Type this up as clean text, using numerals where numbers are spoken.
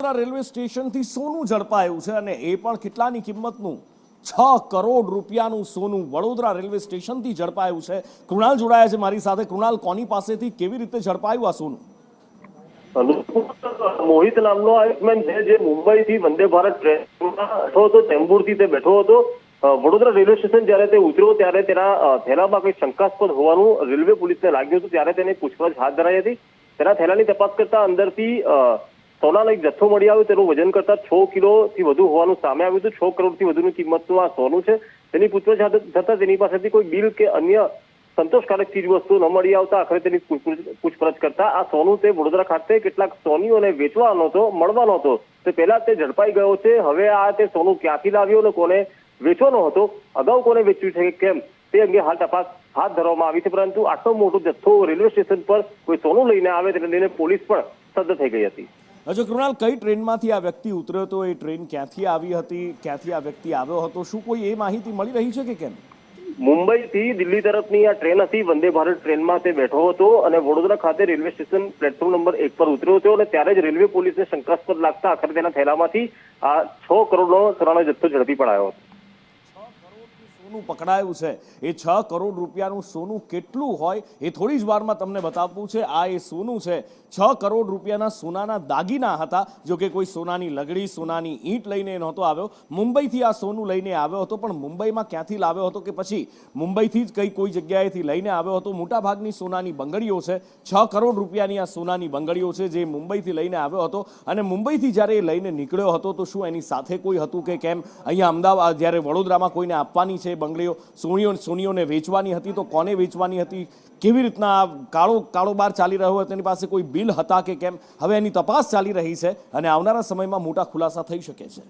Vadodara railway સ્ટેશનથી સોનું ઝડપાયું છે અને એ પણ કેટલાની કિંમતનું 6 કરોડ રૂપિયાનું સોનું વડોદરા રેલવે સ્ટેશનથી ઝડપાયું છે। કૃણાલ જોડાયા છે મારી સાથે। કૃણાલ, કોની પાસેથી કેવી રીતે ઝડપાયું આ સોનું? મોહિત નામનો આ એક મેન છે જે મુંબઈથી વંદે ભારત ટ્રેનમાં બેઠો હતો, ચેમ્બુરથી તે બેઠો હતો। વડોદરા રેલવે સ્ટેશન જ્યારે તે ઉતર્યો ત્યારે તેના થેલામાં કંઈ શંકાસ્પદ હોવાનું રેલવે પોલીસને લાગ્યું હતું, ત્યારે તેને પૂછપરછ હાથ ધરાઈ હતી। તેના થેલાની તપાસ કરતા અંદરથી સોનાનો એક જથ્થો મળી આવ્યો, તેનું વજન કરતા 6 કિલોથી વધુ હોવાનું સામે આવ્યું હતું। 6 કરોડથી વધુની કિંમતનું આ સોનું છે। તેની પૂછપરછ હાથ થતા તેની પાસેથી કોઈ બિલ કે અન્ય સંતોષકારક ચીજ વસ્તુ ન મળી આવતા આખરે તેની પૂછપરછ કરતા આ સોનું તે વડોદરા ખાતે કેટલાક સોનીઓને વેચવાનો હતો, મળવાનો હતો, તે પહેલા તે ઝડપાઈ ગયો છે। હવે આ તે સોનું ક્યાંથી લાવ્યો અને કોને વેચવાનો હતો, અગાઉ કોને વેચ્યું છે કે કેમ, તે અંગે હાલ તપાસ હાથ ધરવામાં આવી છે। પરંતુ આટલો મોટો જથ્થો રેલવે સ્ટેશન પર કોઈ સોનું લઈને આવે તેને લઈને પોલીસ પણ સજ્જ થઈ ગઈ હતી। હજુ કૃણાલ, કઈ ટ્રેનમાંથી આ વ્યક્તિ ઉતર્યો હતો? એ ટ્રેન ક્યાંથી આવી હતી? ક્યાંથી આ વ્યક્તિ આવ્યો હતો? શું કોઈ એ માહિતી મળી રહી છે કે કેમ? મુંબઈથી દિલ્હી તરફની આ ટ્રેન હતી, વંદે ભારત ટ્રેનમાં તે બેઠો હતો અને વડોદરા ખાતે રેલવે સ્ટેશન પ્લેટફોર્મ નંબર 1 પર ઉતર્યો હતો અને ત્યારે જ રેલવે પોલીસને શંકાસ્પદ લાગતા આખરે તેના થેલામાંથી આ 6 કરોડનો સોનાનો જથ્થો ઝડપી પડાયો હતો। સોનું પકડાયું છે। એ 6 કરોડ રૂપિયાનું સોનું કેટલું હોય એ થોડી જ વારમાં તમને બતાવવું છે। આ એ સોનું છે, 6 કરોડ રૂપિયાના સોનાના દાગીના હતા। જો કે કોઈ સોનાની લગડી, સોનાની ઈંટ લઈને નહોતો આવ્યો, મુંબઈથી આ સોનું લઈને આવ્યો હતો। પણ મુંબઈમાં ક્યાંથી લાવ્યો હતો કે પછી મુંબઈથી જ કોઈ જગ્યાએથી લઈને આવ્યો હતો? મોટાભાગની સોનાની બંગડીઓ છે, 6 કરોડ રૂપિયાની આ સોનાની બંગડીઓ છે જે મુંબઈથી લઈને આવ્યો હતો। અને મુંબઈથી જ્યારે એ લઈને નીકળ્યો હતો તો શું એની સાથે કોઈ હતું કે કેમ? અહીંયા અમદાવાદ જ્યારે વડોદરામાં કોઈને આપવાની છે બંગડીઓ, સોનીઓને વેચવાની હતી તો કોને વેચવાની હતી? કેવી રીતના કાળોબાર ચાલી રહ્યો હતો? તેની પાસે કોઈ બિલ હતા કે કેમ? હવે એની તપાસ ચાલી રહી છે અને આવનારા સમયમાં મોટા ખુલાસા થઈ શકે છે।